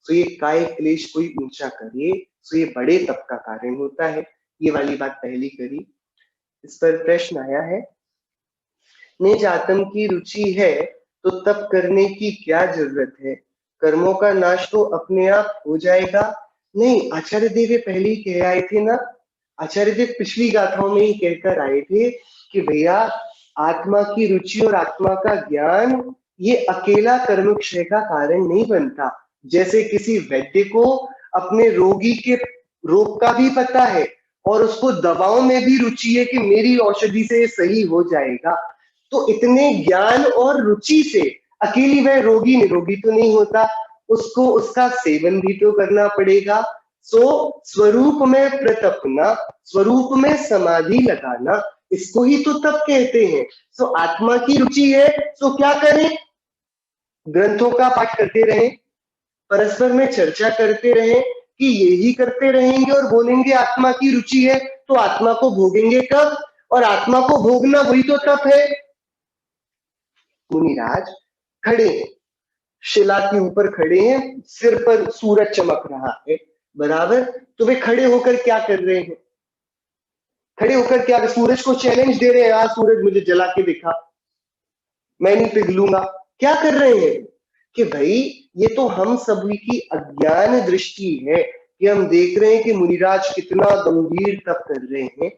तो ये कायक्लेश कोई ऊंचा करे, तो ये बड़े तप का कारण होता है। ये वाली बात पहली करी। इस पर प्रश्न आया है, निज आत्म की रुचि है तो तप करने की क्या जरूरत है? कर्मों का नाश तो अपने आप हो जाएगा। नहीं, आचार्य देव ये पहले ही कह आए थे ना। आचार्य देव पिछली गाथाओं में ही कहकर आए थे कि भैया, आत्मा की रुचि और आत्मा का ज्ञान ये अकेला कर्म क्षय का कारण नहीं बनता। जैसे किसी वैद्य को अपने रोगी के रोग का भी पता है और उसको दवाओं में भी रुचि है कि मेरी औषधि से सही हो जाएगा, तो इतने ज्ञान और रुचि से अकेली वह रोगी निरोगी तो नहीं होता, उसको उसका सेवन भी तो करना पड़ेगा। सो स्वरूप में प्रतपना, स्वरूप में समाधि लगाना, इसको ही तो तप कहते हैं। सो आत्मा की रुचि है, सो क्या करें? ग्रंथों का पाठ करते रहें, परस्पर में चर्चा करते रहें कि यही करते रहेंगे और बोलेंगे आत्मा की रुचि है, तो आत्मा को भोगेंगे कब? और आत्मा को भोगना वही तो तप है। मुनिराज खड़े हैं, शिला के ऊपर खड़े हैं, सिर पर सूरज चमक रहा है, बराबर। तो वे खड़े होकर क्या कर रहे हैं? खड़े होकर क्या, सूरज को चैलेंज दे रहे हैं, आज सूरज मुझे जला के दिखा, मैं नहीं पिघलूंगा। क्या कर रहे हैं कि भाई, ये तो हम सभी की अज्ञान दृष्टि है कि हम देख रहे हैं कि मुनिराज कितना गंभीर तप कर रहे हैं।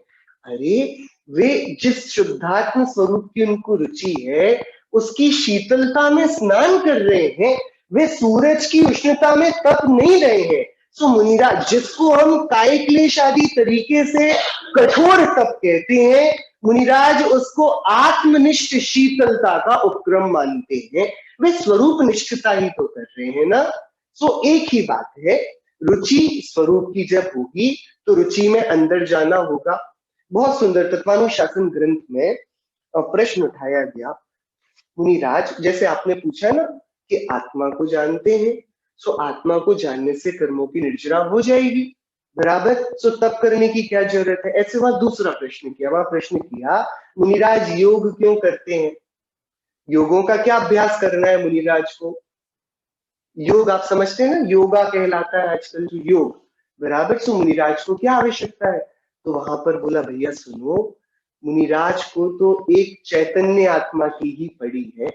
अरे, वे जिस शुद्धात्म स्वरूप की उनको रुचि है, उसकी शीतलता में स्नान कर रहे हैं, वे सूरज की उष्णता में तप नहीं रहे हैं। सो मुनिराज, जिसको हम कायक्लेश आदि तरीके से कठोर तप कहते हैं, मुनिराज उसको आत्मनिष्ठ शीतलता का उपक्रम मानते हैं। वे स्वरूप निष्ठता ही तो कर रहे हैं ना। सो एक ही बात है, रुचि स्वरूप की जब होगी तो रुचि में अंदर जाना होगा। बहुत सुंदर तत्वानुशासन ग्रंथ में प्रश्न उठाया गया, मुनिराज जैसे आपने पूछा ना कि आत्मा को जानते हैं, सो आत्मा को जानने से कर्मों की निर्जरा हो जाएगी, बराबर। सो तप करने की क्या जरूरत है? ऐसे वहां दूसरा प्रश्न किया, वहां प्रश्न किया, मुनिराज योग क्यों करते हैं? योगों का क्या अभ्यास करना है मुनिराज को? योग आप समझते हैं ना, योगा कहलाता है आजकल जो योग, बराबर। सो मुनिराज को क्या आवश्यकता है? तो वहां पर बोला, भैया सुनो, मुनिराज को तो एक चैतन्य आत्मा की ही पड़ी है।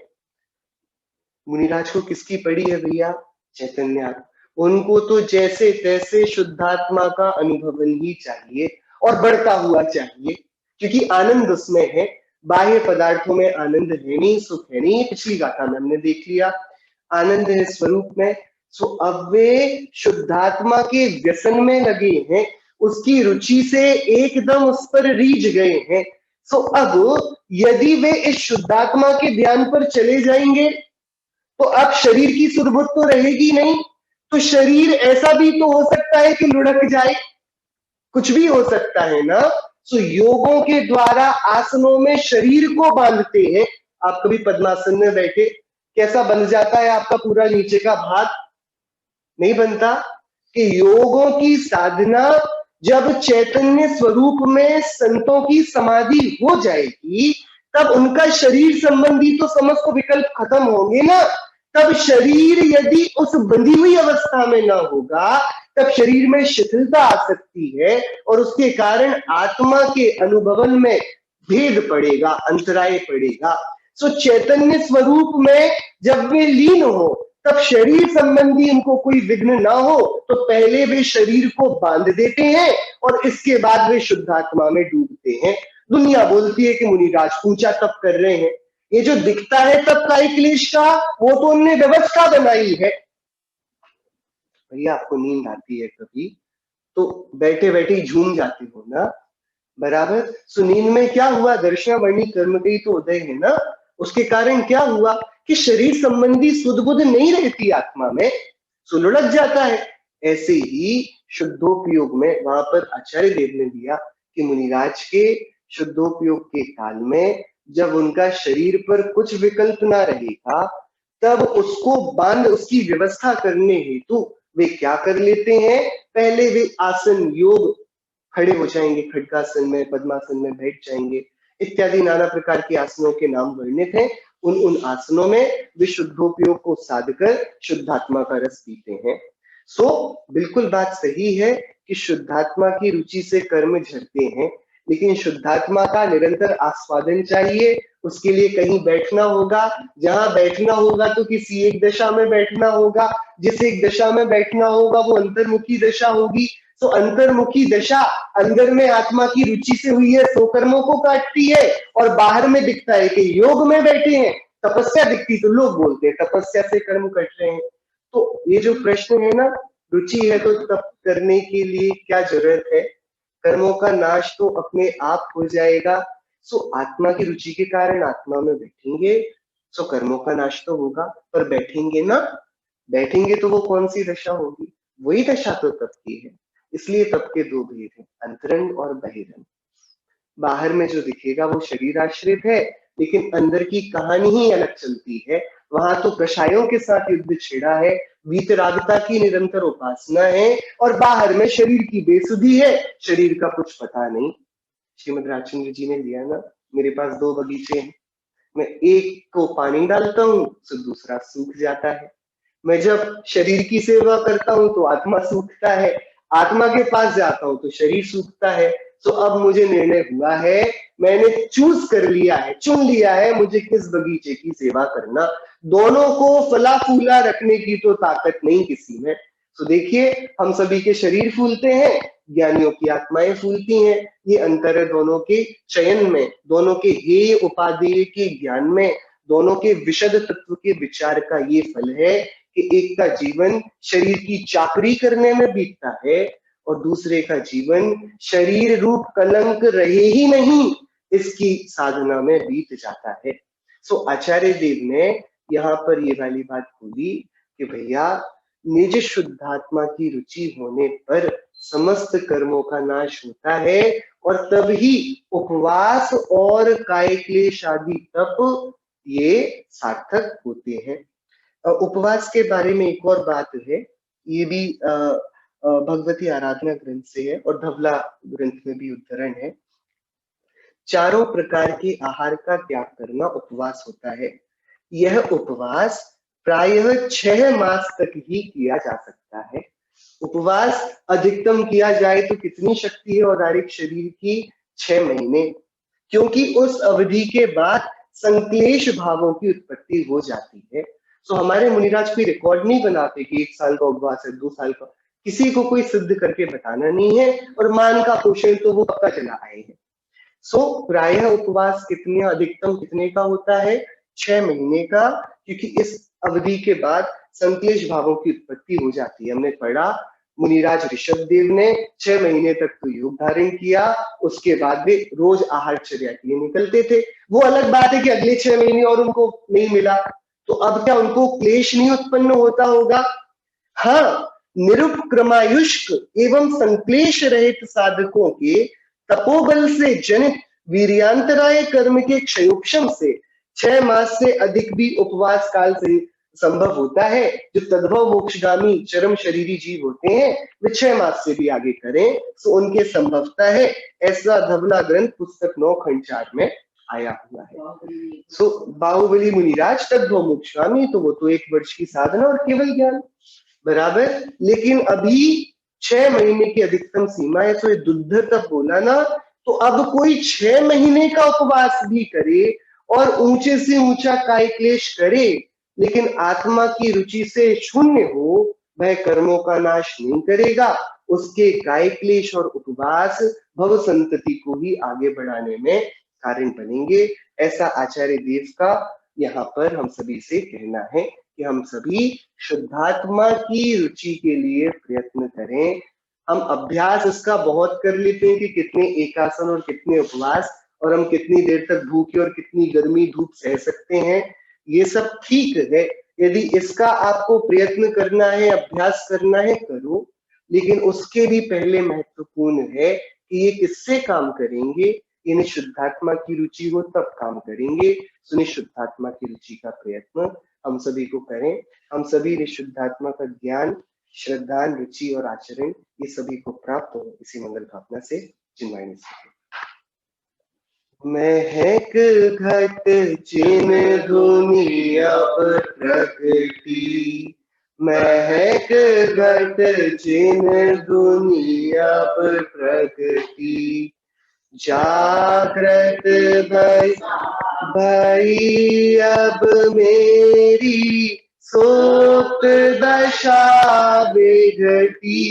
मुनिराज को किसकी पड़ी है भैया? चैतन्य आत्मा। उनको तो जैसे तैसे शुद्धात्मा का अनुभवन ही चाहिए और बढ़ता हुआ चाहिए, क्योंकि आनंद उसमें है। बाह्य पदार्थों में आनंद है नहीं, सुख है नहीं, पिछली गाथा में हमने देख लिया। आनंद है स्वरूप में। सो अब वे शुद्धात्मा के व्यसन में लगे हैं, उसकी रुचि से एकदम उस पर रीझ गए हैं। सो अब यदि वे इस शुद्धात्मा के ध्यान पर चले जाएंगे, तो अब शरीर की सुरबुत तो रहेगी नहीं, तो शरीर ऐसा भी तो हो सकता है कि लुढ़क जाए। कुछ भी हो सकता है ना। सो योगों के द्वारा आसनों में शरीर को बांधते हैं। आप कभी पद्मासन में बैठे, कैसा बन जाता है आपका पूरा नीचे का भाग? नहीं बनता। कि योगों की साधना जब चैतन्य स्वरूप में संतों की समाधि हो जाएगी, तब उनका शरीर संबंधी तो समस्त विकल्प खत्म होंगे ना। तब शरीर यदि उस बंधी हुई अवस्था में ना होगा, तब शरीर में शिथिलता आ सकती है और उसके कारण आत्मा के अनुभवन में भेद पड़ेगा, अंतराय पड़ेगा। सो चैतन्य स्वरूप में जब वे लीन हो, तब शरीर संबंधी उनको कोई विघ्न ना हो, तो पहले वे शरीर को बांध देते हैं और इसके बाद वे शुद्धात्मा में डूबते हैं। दुनिया बोलती है कि मुनिराज ऊंचा तप कर रहे हैं। ये जो दिखता है तप का क्लेश का, वो तो उनने व्यवस्था बनाई है। भैया आपको नींद आती है कभी तो बैठे बैठे झूम जाते हो ना, बराबर। सो नींद में क्या हुआ? दर्शनावर्णी कर्म का ही तो उदय है ना। उसके कारण क्या हुआ कि शरीर संबंधी सुध बुध नहीं रहती आत्मा में, सो लुढ़क जाता है। ऐसे ही शुद्धोपयोग में वहां पर आचार्य देव ने दिया कि मुनिराज के शुद्धोपयोग के काल में जब उनका शरीर पर कुछ विकल्प ना रहेगा, तब उसको बांध उसकी व्यवस्था करने हेतु वे क्या कर लेते हैं? पहले वे आसन योग खड़े हो जाएंगे, खड्गासन में, पद्मासन में बैठ जाएंगे, इत्यादि नाना प्रकार के आसनों के नाम वर्णित हैं। उन आसनों में विशुद्धोपयोग को साधकर शुद्धात्मा का रस पीते हैं। सो बिल्कुल बात सही है कि शुद्धात्मा की रुचि से कर्म झरते हैं, लेकिन शुद्धात्मा का निरंतर आस्वादन चाहिए। उसके लिए कहीं बैठना होगा, जहां बैठना होगा तो किसी एक दशा में बैठना होगा। जिस एक दशा में बैठना होगा वो अंतर्मुखी दशा होगी। तो अंतर्मुखी दशा अंदर में आत्मा की रुचि से हुई है, सो कर्मों को काटती है। और बाहर में दिखता है कि योग में बैठे हैं, तपस्या दिखती तो लोग बोलते हैं तपस्या से कर्म कट रहे हैं। तो ये जो प्रश्न है ना, रुचि है तो तप करने के लिए क्या जरूरत है? कर्मों का नाश तो अपने आप हो जाएगा। सो आत्मा की रुचि के कारण आत्मा में बैठेंगे, सो कर्मों का नाश तो होगा, पर बैठेंगे ना। बैठेंगे तो वो कौन सी दशा होगी? वही दशा तो तप की है। इसलिए तप के दो भेद हैं, अंतरंग और बहिरंग। बाहर में जो दिखेगा वो शरीर आश्रित है, लेकिन अंदर की कहानी ही अलग चलती है। वहां तो कषायों के साथ युद्ध छेड़ा है, वीतरागता की निरंतर उपासना है, और बाहर में शरीर की बेसुधी है, शरीर का कुछ पता नहीं। श्रीमद राजचंद्र जी ने लिया ना, मेरे पास दो बगीचे हैं, मैं एक को पानी डालता हूँ तो दूसरा सूख जाता है। मैं जब शरीर की सेवा करता हूं तो आत्मा सूखता है, आत्मा के पास जाता हूं तो शरीर सूखता है। तो अब मुझे निर्णय हुआ है, मैंने चूज कर लिया है, चुन लिया है मुझे किस बगीचे की सेवा करना। दोनों को फला फूला रखने की तो ताकत नहीं किसी में। तो देखिए, हम सभी के शरीर फूलते हैं, ज्ञानियों की आत्माएं फूलती हैं। ये अंतर है दोनों के चयन में, दोनों के हेय उपादेय के ज्ञान में, दोनों के विशद तत्व के विचार का ये फल है कि एक का जीवन शरीर की चाकरी करने में बीतता है और दूसरे का जीवन शरीर रूप कलंक रहे ही नहीं इसकी साधना में बीत जाता है। सो आचार्य देव ने यहाँ पर ये वाली बात बोली कि भैया, निज शुद्धात्मा की रुचि होने पर समस्त कर्मों का नाश होता है, और तभी उपवास और काय क्लेश आदि तप ये सार्थक होते हैं। उपवास के बारे में एक और बात है, ये भी भगवती आराधना ग्रंथ से है और धवला ग्रंथ में भी उद्धरण है। चारों प्रकार के आहार का त्याग करना उपवास होता है। यह उपवास प्रायः 6 मास तक ही किया जा सकता है। उपवास अधिकतम किया जाए तो कितनी शक्ति है औदारिक शरीर की? 6 महीने, क्योंकि उस अवधि के बाद संक्लेश भावों की उत्पत्ति हो जाती है। तो हमारे मुनिराज कोई रिकॉर्ड नहीं बनाते कि 1 साल का उपवास है, 2 साल का, किसी को कोई सिद्ध करके बताना नहीं है, और मान का पोषण तो वो पक्का चला आए हैं। सो प्रायः उपवास कितने, अधिकतम कितने का होता है? 6 महीने का, क्योंकि इस अवधि के बाद संक्लेश भावों की उत्पत्ति हो जाती है। हमने पढ़ा मुनिराज ऋषभ देव ने 6 महीने तक तो योग धारण किया, उसके बाद वे रोज आहारचर्या के लिए निकलते थे। वो अलग बात है कि अगले 6 महीने और उनको नहीं मिला, तो अब क्या उनको क्लेश नहीं उत्पन्न होता होगा? हाँ, निरुपक्रमायुष्क एवं संक्लेश रहित साधकों के तपोबल से जनित वीर्यांतराय कर्म के क्षयोक्षम से 6 मास से अधिक भी उपवास काल से संभव होता है। जो तद्भव मोक्षगामी चरम शरीरी जीव होते हैं वे 6 मास से भी आगे करें तो उनके संभवता है। ऐसा धवला ग्रंथ पुस्तक 9 खंड 4 में आया हुआ है। सो बाहुबली मुनिराज तद्भव मोक्षगामी, तो वो तो 1 वर्ष की साधना और केवल ज्ञान बराबर। लेकिन अभी 6 महीने की अधिकतम सीमा है, तो ये दुर्धर तब बोला ना, तो अब कोई 6 महीने का उपवास भी करे और ऊंचे से ऊंचा काय क्लेश करे, लेकिन आत्मा की रुचि से शून्य हो, वह कर्मों का नाश नहीं करेगा। उसके काय क्लेश और उपवास भव संतति को ही आगे बढ़ाने में कारण बनेंगे। ऐसा आचार्य देव का यहाँ पर हम सभी से कहना है कि हम सभी शुद्धात्मा की रुचि के लिए प्रयत्न करें। हम अभ्यास इसका बहुत कर लेते हैं कि कितने एकासन और कितने उपवास और हम कितनी देर तक भूखे और कितनी गर्मी धूप सह सकते हैं, ये सब ठीक है। यदि इसका आपको प्रयत्न करना है, अभ्यास करना है, करो, लेकिन उसके भी पहले महत्वपूर्ण है कि ये किससे काम करेंगे। यानी शुद्धात्मा की रुचि हो तब काम करेंगे। सुनि शुद्धात्मा की रुचि का प्रयत्न हम सभी को करें। हम सभी ने शुद्धात्मा का ज्ञान, श्रद्धा, रुचि और आचरण ये सभी को प्राप्त हो इसी मंगल भावना से चिन्मय सके। महक घट चिन धुनि अब प्रकृति, महक घट चिन धुनि अब प्रकृति, जागृत भई अब मेरी सुप्त दशा विघटी,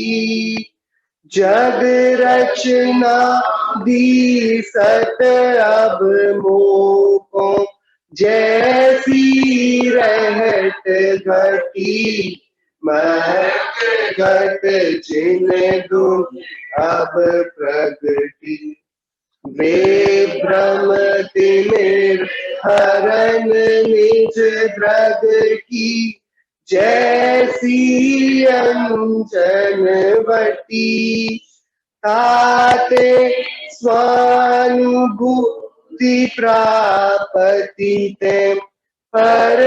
जग रचना दी सत अब मोको, जैसी रहत घटी, महक घट चिन धुनि अब प्रगति, वे भ्रम तिमिर हरन निज द्रग की, जैसी अंजन वटी, ताते स्वानुभूति प्रापति ते, पर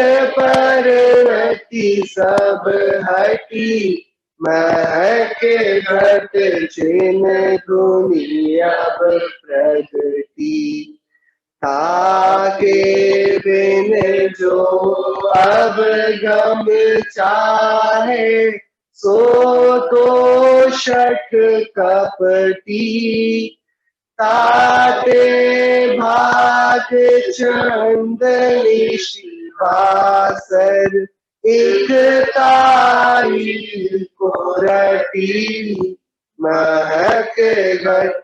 रति सब हटी, महक घट चिन धुनि अब प्रगति, ताके बिन जो अब गम चाहे, सो तो शक कपटी, ताते भाग चंदनी शिवासर, एक ताई कोरटी, महक घट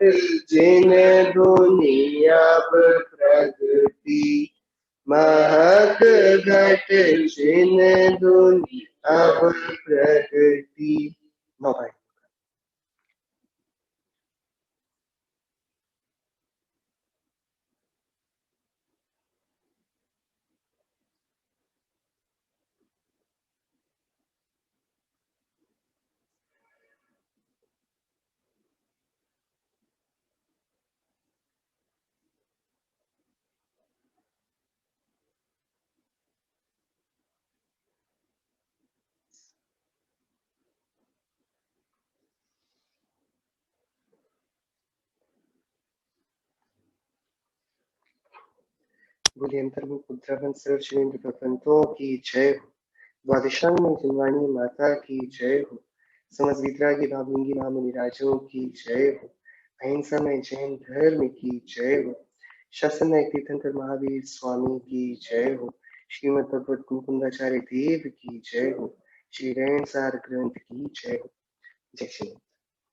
चिन धुनि अब प्रगति, महक घट चिन धुनि अब प्रगति। नो भाई। बोलिए अंतर्मुख उत्तराखंड सर्व शिवेंद्र प्रपंचों की जय हो। द्वादशांग में जिनवाणी माता की जय हो। समझ वितरागी भावलिंगी महामुनिराजों की जय हो। अहिंसा में जैन धर्म की जय हो। शासन नायक तीर्थंकर महावीर स्वामी की जय हो। श्रीमद भगवत कुमुकुंदाचार्य देव की जय हो। श्री रैन सार ग्रंथ की जय हो। जय श्री